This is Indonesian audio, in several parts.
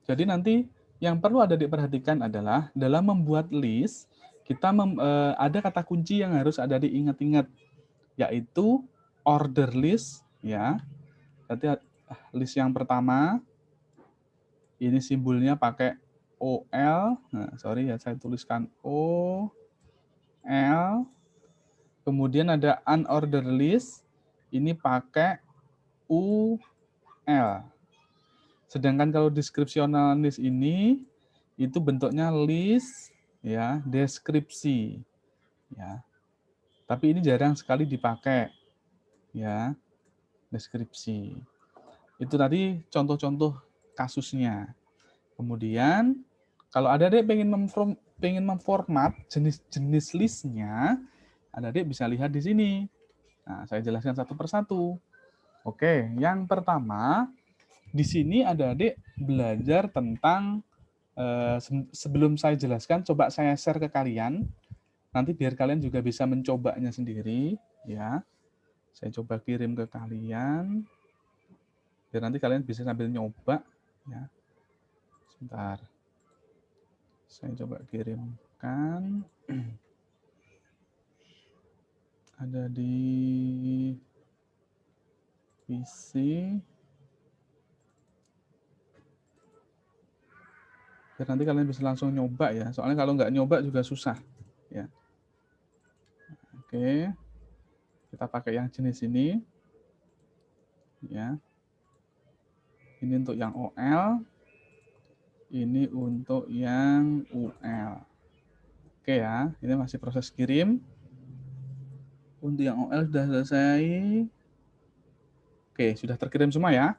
Jadi nanti yang perlu ada diperhatikan adalah dalam membuat list, kita ada kata kunci yang harus ada diingat-ingat, yaitu order list, ya. Berarti list yang pertama, ini simbolnya pakai OL. Nah, sorry ya, saya tuliskan OL. Kemudian ada unordered list, ini pakai UL. Sedangkan kalau descriptional list ini itu bentuknya list ya, deskripsi ya. Tapi ini jarang sekali dipakai ya, deskripsi. Itu tadi contoh-contoh kasusnya. Kemudian kalau adik-adik pengen memformat jenis-jenis listnya, adik-adik bisa lihat di sini. Nah, saya jelaskan satu persatu. Oke, yang pertama di sini adik-adik belajar tentang sebelum saya jelaskan, coba saya share ke kalian. Nanti biar kalian juga bisa mencobanya sendiri, ya. Saya coba kirim ke kalian, biar nanti kalian bisa sambil nyoba, ya. Sebentar, saya coba kirimkan. Ada di PC. Biar nanti kalian bisa langsung nyoba ya. Soalnya kalau nggak nyoba juga susah, ya. Oke, kita pakai yang jenis ini, ya. Ini untuk yang OL, ini untuk yang UL. Oke ya, ini masih proses kirim. Untuk yang OL sudah selesai. Oke, sudah terkirim semua ya.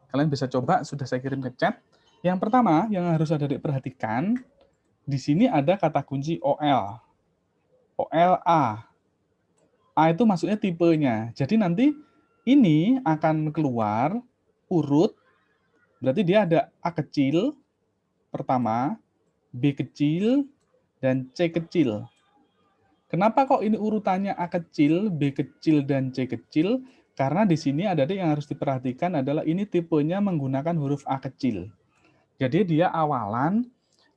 Kalian bisa coba, sudah saya kirim ke chat. Yang pertama yang harus ada diperhatikan, di sini ada kata kunci OL. OLA. A itu maksudnya tipenya. Jadi nanti ini akan keluar urut, berarti dia ada A kecil pertama, B kecil, dan C kecil. Kenapa kok ini urutannya A kecil, B kecil, dan C kecil? Karena di sini ada yang harus diperhatikan adalah ini tipenya menggunakan huruf A kecil. Jadi dia awalan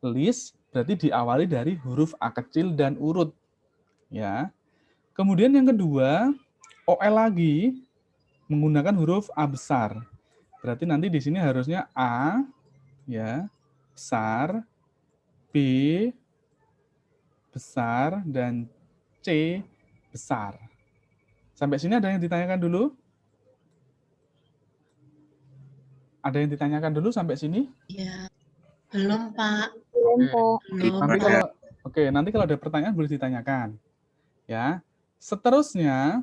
list berarti diawali dari huruf A kecil dan urut. Ya. Kemudian yang kedua, OL lagi menggunakan huruf A besar. Berarti nanti di sini harusnya A ya, besar, B besar, dan C besar. Sampai sini ada yang ditanyakan dulu? Ada yang ditanyakan dulu sampai sini? Ya, belum Pak. Belum, Pak. Belum Nanti Pak. kalau nanti kalau ada pertanyaan boleh ditanyakan. Ya. Seterusnya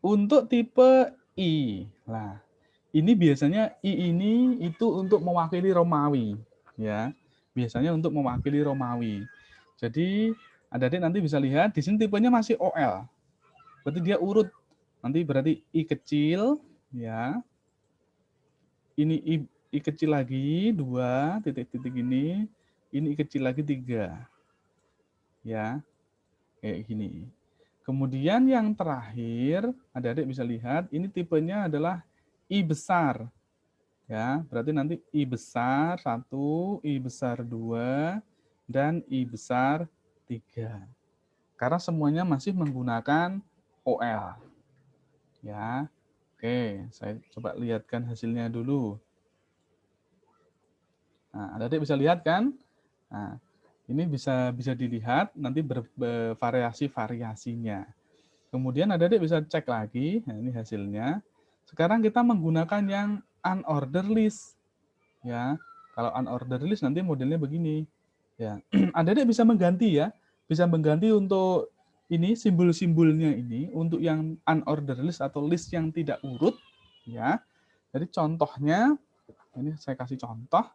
untuk tipe I. Nah, ini biasanya I ini itu untuk mewakili Romawi, ya. Biasanya untuk mewakili Romawi. Jadi, adik-adik nanti bisa lihat di sini tipenya masih OL. Berarti dia urut. Nanti berarti I kecil, ya. Ini I kecil lagi 2 titik-titik ini. Ini I kecil lagi 3. Ya. Kayak gini. Kemudian yang terakhir, adik-adik bisa lihat, ini tipenya adalah I besar. Ya, berarti nanti I besar 1, I besar 2, dan I besar 3. Karena semuanya masih menggunakan OL. Ya, oke, saya coba lihatkan hasilnya dulu. Nah, adik-adik bisa lihat kan? Nah, ini bisa dilihat nanti bervariasi-variasinya. Kemudian adik-adik bisa cek lagi, nah ini hasilnya. Sekarang kita menggunakan yang unordered list. Ya, kalau unordered list nanti modelnya begini. Ya, adik-adik bisa mengganti ya, bisa mengganti untuk ini simbol-simbolnya ini untuk yang unordered list atau list yang tidak urut. Ya, jadi contohnya ini saya kasih contoh.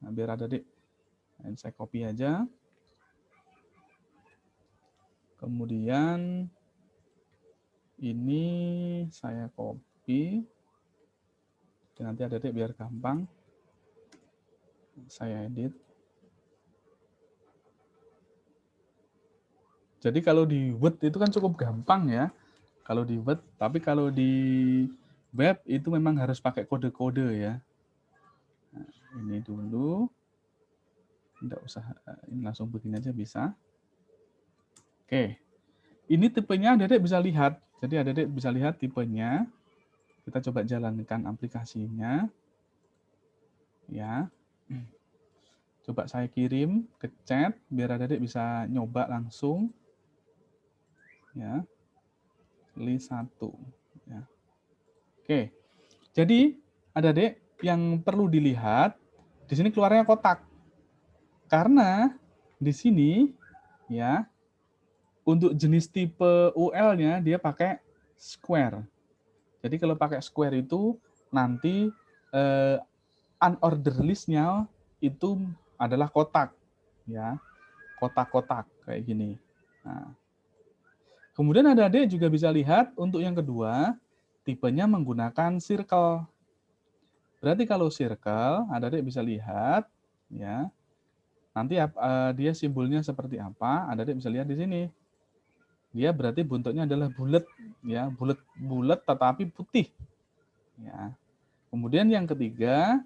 Nah, biar adik-adik, ini saya copy aja. Kemudian ini saya copy. Nanti adik-adik biar gampang. Saya edit. Jadi kalau di Word itu kan cukup gampang ya. Kalau di Word, tapi kalau di web itu memang harus pakai kode-kode ya. Nah, ini dulu. Tidak usah, ini langsung begini aja bisa. Oke. Ini tipenya adik-adik bisa lihat. Jadi adik-adik bisa lihat tipenya. Kita coba jalankan aplikasinya. Ya. Coba saya kirim ke chat biar adik-adik bisa nyoba langsung. Ya. List 1. Ya. Oke. Jadi adik-adik yang perlu dilihat di sini keluarnya kotak. Karena di sini ya untuk jenis tipe UL-nya dia pakai square. Jadi kalau pakai square itu nanti unordered list-nya itu adalah kotak, ya, kotak-kotak kayak gini. Nah, kemudian adik-adik juga bisa lihat untuk yang kedua tipenya menggunakan circle. Berarti kalau circle, adik-adik bisa lihat, ya, nanti dia simbolnya seperti apa, adik-adik bisa lihat di sini. Dia berarti bentuknya adalah bulat, ya, bulat tetapi putih, ya. Kemudian yang ketiga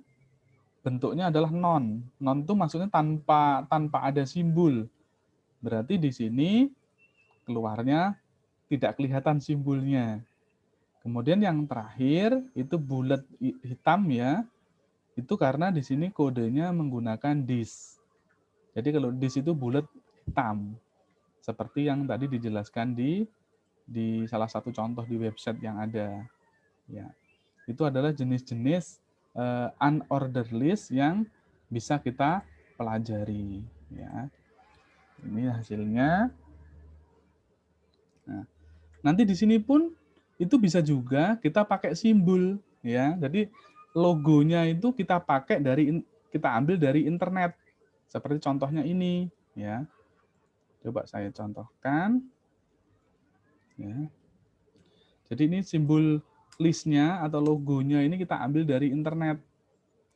bentuknya adalah non. Non itu maksudnya tanpa ada simbol. Berarti di sini keluarnya tidak kelihatan simbolnya. Kemudian yang terakhir itu bulat hitam ya. Itu karena di sini kodenya menggunakan dis. Jadi kalau dis itu bulat hitam. Seperti yang tadi dijelaskan di salah satu contoh di website yang ada. Ya. Itu adalah jenis-jenis unordered list yang bisa kita pelajari. Ya. Ini hasilnya. Nah, nanti di sini pun itu bisa juga kita pakai simbol, ya. Jadi logonya itu kita pakai kita ambil dari internet. Seperti contohnya ini, ya. Coba saya contohkan. Ya. Jadi ini simbol listnya atau logonya ini kita ambil dari internet.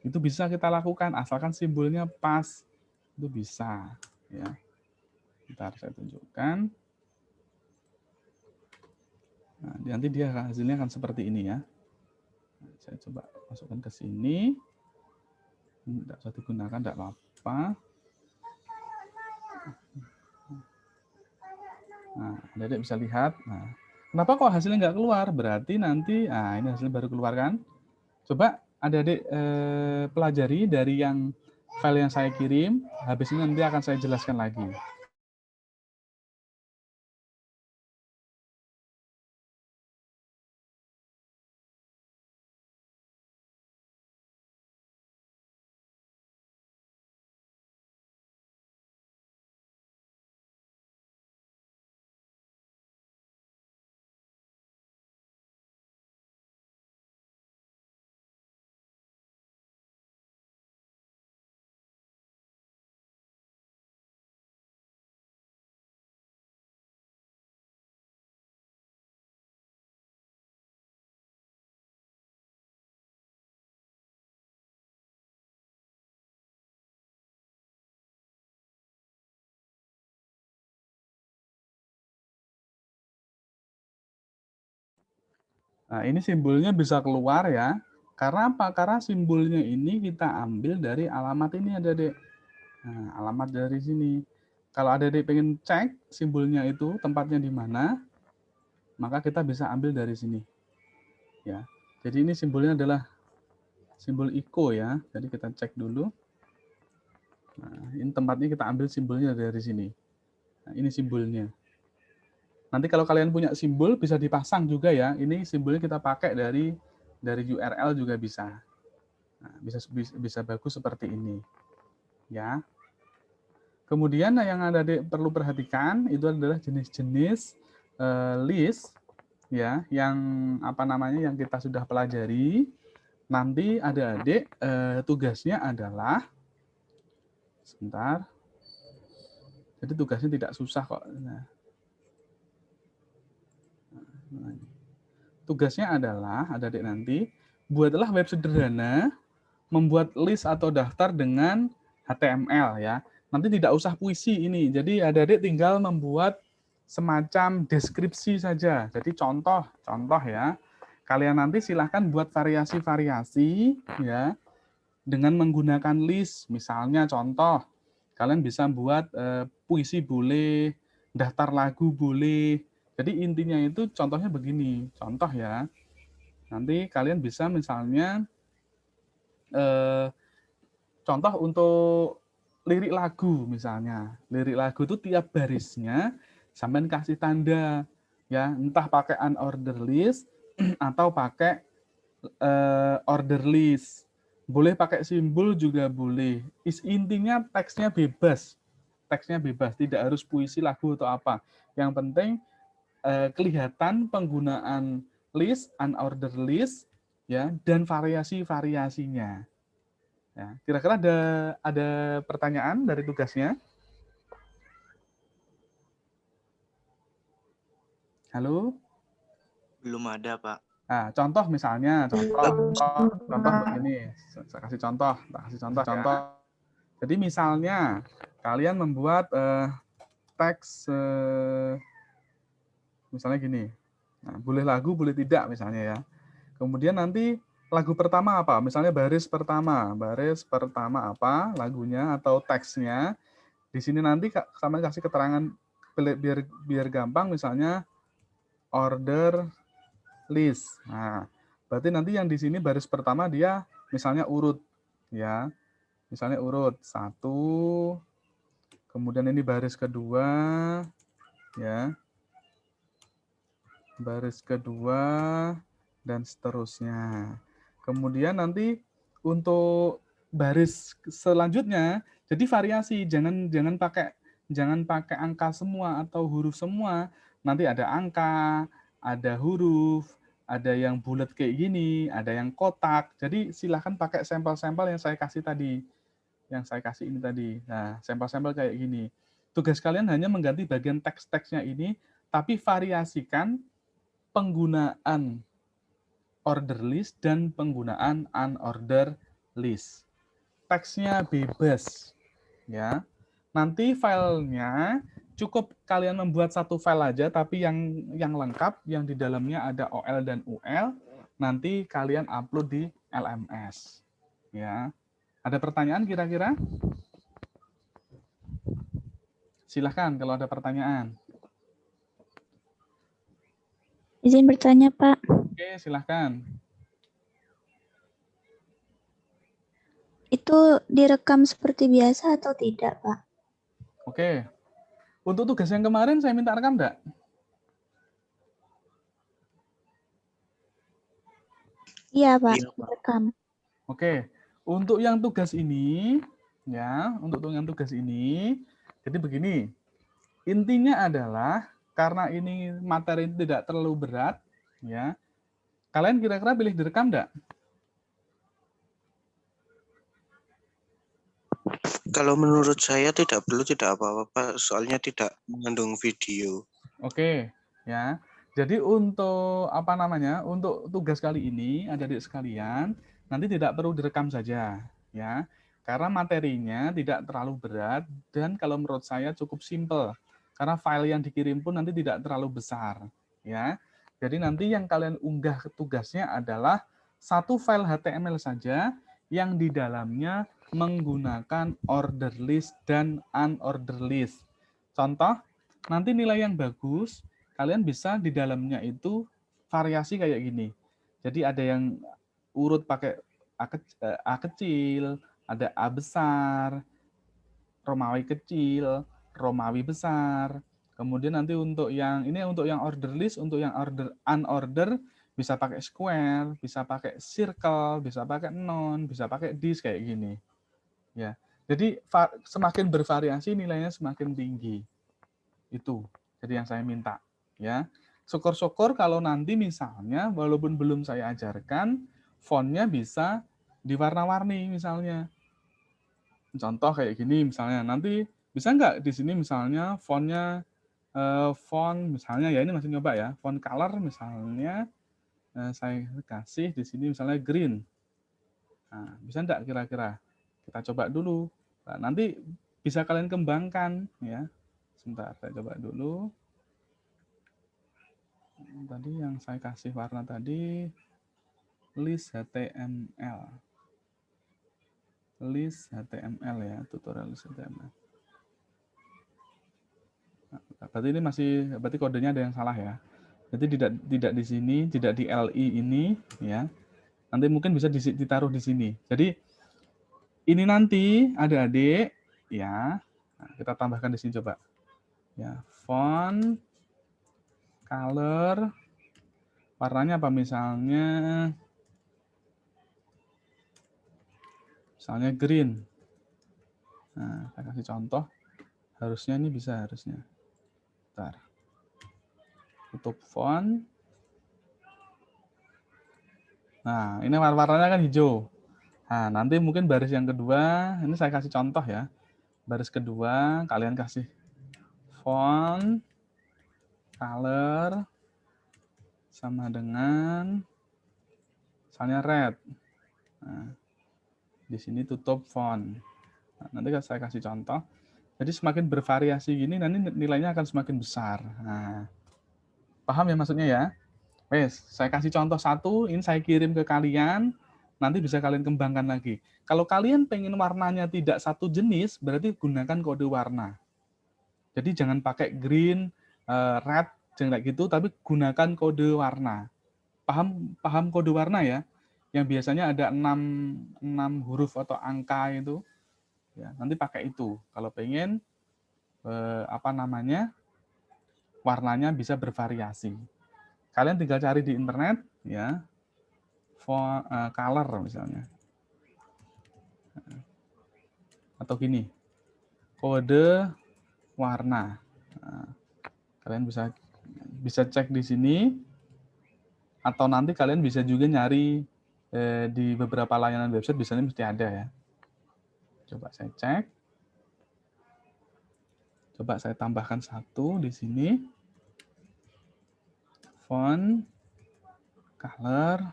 Itu bisa kita lakukan asalkan simbolnya pas. Itu bisa, ya. Bentar saya tunjukkan. Nah, nanti dia hasilnya akan seperti ini ya. Saya coba masukkan ke sini. Tidak usah digunakan, tidak apa-apa. Nah, adik-adik bisa lihat. Nah, kenapa kok hasilnya nggak keluar? Berarti nanti, nah ini hasilnya baru keluar kan? Coba adik-adik pelajari dari yang file yang saya kirim. Habis ini nanti akan saya jelaskan lagi. Nah, ini simbolnya bisa keluar ya. Karena apa? Karena simbolnya ini kita ambil dari alamat ini, adik-adik. Nah, alamat dari sini. Kalau adik-adik pengen cek simbolnya itu tempatnya di mana, maka kita bisa ambil dari sini. Ya. Jadi ini simbolnya adalah simbol ICO ya. Jadi kita cek dulu. Nah, ini tempatnya kita ambil simbolnya dari sini. Nah, ini simbolnya. Nanti kalau kalian punya simbol bisa dipasang juga ya. Ini simbolnya kita pakai dari URL juga bisa. Nah, bisa bagus seperti ini. Ya. Kemudian yang adik perlu perhatikan itu adalah jenis-jenis list ya yang yang kita sudah pelajari. Nanti adik-adik tugasnya adalah sebentar. Jadi tugasnya tidak susah kok. Tugasnya adalah adik-adik nanti buatlah web sederhana membuat list atau daftar dengan HTML ya. Nanti tidak usah puisi ini. Jadi adik-adik tinggal membuat semacam deskripsi saja. Jadi contoh ya. Kalian nanti silahkan buat variasi-variasi ya. dengan menggunakan list. Misalnya contoh, kalian bisa buat puisi boleh, daftar lagu boleh. Jadi intinya itu contohnya begini, contoh ya. Nanti kalian bisa misalnya contoh untuk lirik lagu misalnya. Lirik lagu itu tiap barisnya sampean kasih tanda ya, entah pakai unorder list atau pakai order list. Boleh pakai simbol juga boleh. Intinya teksnya bebas. Teksnya bebas, tidak harus puisi lagu atau apa. Yang penting kelihatan penggunaan list, unorder list ya, dan variasi-variasinya. Ya, kira-kira ada pertanyaan dari tugasnya? Halo? Belum ada, Pak. Nah, contoh misalnya, contoh begini. Saya kasih contoh, contoh. Jadi misalnya kalian membuat teks misalnya gini. Nah, boleh lagu, boleh tidak misalnya ya. Kemudian nanti lagu pertama apa? Misalnya baris pertama apa lagunya atau teksnya. Di sini nanti sama kasih keterangan biar gampang, misalnya order list. Nah, berarti nanti yang di sini baris pertama dia misalnya urut ya. Misalnya urut 1, kemudian ini baris kedua ya. Baris kedua dan seterusnya. Kemudian nanti untuk baris selanjutnya jadi variasi, jangan pakai angka semua atau huruf semua. Nanti ada angka, ada huruf, ada yang bulat kayak gini, ada yang kotak. Jadi silahkan pakai sampel-sampel yang saya kasih tadi. Yang saya kasih ini tadi. Nah, sampel-sampel kayak gini. Tugas kalian hanya mengganti bagian teks-teksnya ini, tapi variasikan penggunaan order list dan penggunaan unorder list. Teksnya bebas, ya. Nanti filenya cukup kalian membuat satu file aja, tapi yang lengkap, yang di dalamnya ada OL dan UL, nanti kalian upload di LMS. Ya. Ada pertanyaan kira-kira? Silahkan kalau ada pertanyaan. Izin bertanya, Pak. Oke, silahkan. Itu direkam seperti biasa atau tidak, Pak? Oke. Untuk tugas yang kemarin saya minta rekam enggak? Iya, Pak. Iya, Pak. Direkam. Oke. Untuk yang tugas ini, ya, untuk yang tugas ini, jadi begini. Intinya adalah karena ini materi tidak terlalu berat, ya. Kalian kira-kira pilih direkam enggak? Kalau menurut saya tidak perlu, tidak apa-apa, Pak. Soalnya tidak mengandung video. Oke, ya. Jadi untuk apa namanya? Untuk tugas kali ini adik-adik sekalian, nanti tidak perlu direkam saja, ya. Karena materinya tidak terlalu berat dan kalau menurut saya cukup simple. Karena file yang dikirim pun nanti tidak terlalu besar, ya. Jadi nanti yang kalian unggah ke tugasnya adalah satu file HTML saja yang di dalamnya menggunakan order list dan unorder list. Contoh, nanti nilai yang bagus, kalian bisa di dalamnya itu variasi kayak gini. Jadi ada yang urut pakai A kecil, ada A besar, Romawi kecil, Romawi besar. Kemudian nanti untuk yang ini untuk yang order list, untuk yang unorder bisa pakai square, bisa pakai circle, bisa pakai non, bisa pakai disk kayak gini. Ya. Jadi semakin bervariasi nilainya semakin tinggi. Itu. Jadi yang saya minta, ya. Syukur-syukur kalau nanti misalnya walaupun belum saya ajarkan, fontnya bisa diwarna-warni misalnya. Contoh kayak gini misalnya, nanti bisa nggak di sini misalnya fontnya font misalnya ya ini masih nyoba ya, font color misalnya saya kasih di sini misalnya green. Nah, bisa nggak kira-kira? Kita coba dulu. Nah, nanti bisa kalian kembangkan ya. Sebentar, saya coba dulu. Tadi yang saya kasih warna tadi list HTML. list HTML ya, tutorial list HTML. Nah, berarti ini berarti kodenya ada yang salah ya. Jadi tidak di sini, tidak di LI ini ya. Nanti mungkin bisa ditaruh di sini. Jadi ini nanti adik-adik ya. Nah, kita tambahkan di sini coba. Ya, font, color, warnanya apa misalnya green. Nah, saya kasih contoh. Harusnya ini bisa harusnya. Bentar. Tutup font. Nah, ini warnanya kan hijau. Nah, nanti mungkin baris yang kedua, ini saya kasih contoh ya. Baris kedua, kalian kasih font, color, sama dengan misalnya red. Nah, di sini tutup font. Nah, nanti saya kasih contoh. Jadi semakin bervariasi gini, nanti nilainya akan semakin besar. Nah, paham ya maksudnya ya? Wes, saya kasih contoh satu, ini saya kirim ke kalian, nanti bisa kalian kembangkan lagi. Kalau kalian pengen warnanya tidak satu jenis, berarti gunakan kode warna. Jadi jangan pakai green, red, jangan kayak gitu, tapi gunakan kode warna. Paham kode warna ya? Yang biasanya ada 6 huruf atau angka itu. Ya, nanti pakai itu. Kalau pengen warnanya bisa bervariasi. Kalian tinggal cari di internet ya, color misalnya. Atau gini, kode warna. Nah, kalian bisa cek di sini, atau nanti kalian bisa juga nyari di beberapa layanan website, biasanya mesti ada ya. Coba saya cek. Coba saya tambahkan satu di sini. Font, color.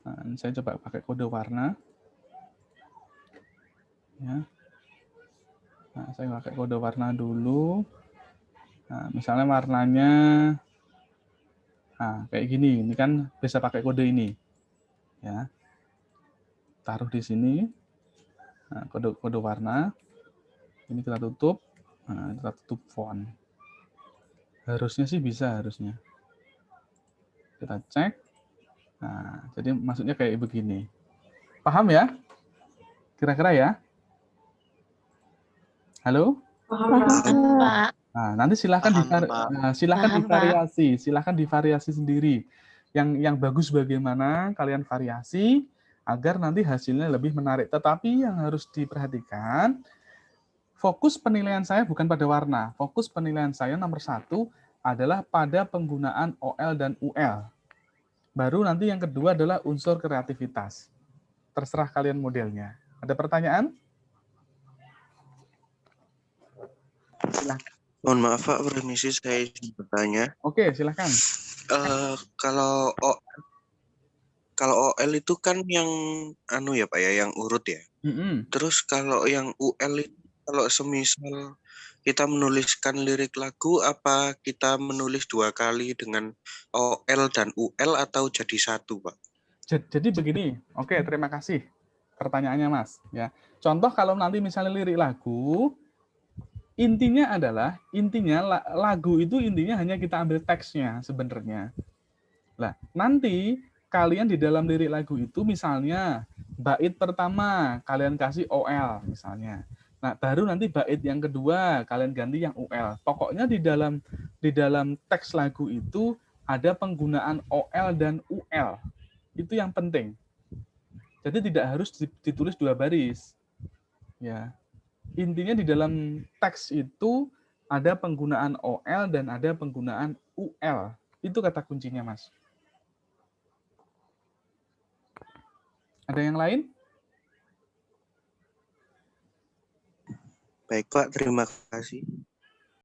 Nah, saya coba pakai kode warna. Ya. Nah, saya pakai kode warna dulu. Nah, misalnya warnanya kayak gini. Ini kan bisa pakai kode ini. Ya. Taruh di sini. Nah, kode warna. Ini kita tutup. Nah, kita tutup font. Harusnya sih bisa, harusnya. Kita cek. Nah, jadi maksudnya kayak begini. Paham ya? Kira-kira ya? Halo? Paham, Pak. Nah, nanti silahkan Paham, silahkan divariasi sendiri. Yang bagus bagaimana kalian variasi agar nanti hasilnya lebih menarik. Tetapi yang harus diperhatikan, fokus penilaian saya bukan pada warna. Fokus penilaian saya nomor 1 adalah pada penggunaan OL dan UL. Baru nanti yang kedua adalah unsur kreativitas. Terserah kalian modelnya. Ada pertanyaan? Silahkan. Mohon maaf Pak, permisi saya izin bertanya. Oke, silahkan. Kalau OL itu kan yang ya Pak ya, yang urut ya. Terus kalau yang UL itu, kalau semisal kita menuliskan lirik lagu, apa kita menulis 2 kali dengan OL dan UL atau jadi satu Pak? Jadi begini, oke, terima kasih pertanyaannya Mas. Ya, contoh kalau nanti misalnya lirik lagu, intinya lagu itu intinya hanya kita ambil teksnya sebenarnya. Nah, nanti kalian di dalam lirik lagu itu misalnya bait pertama kalian kasih OL misalnya. Nah, baru nanti bait yang kedua kalian ganti yang UL. Pokoknya di dalam teks lagu itu ada penggunaan OL dan UL. Itu yang penting. Jadi tidak harus ditulis 2 baris. Ya. Intinya di dalam teks itu ada penggunaan OL dan ada penggunaan UL. Itu kata kuncinya, Mas. Ada yang lain? Baik Pak, terima kasih.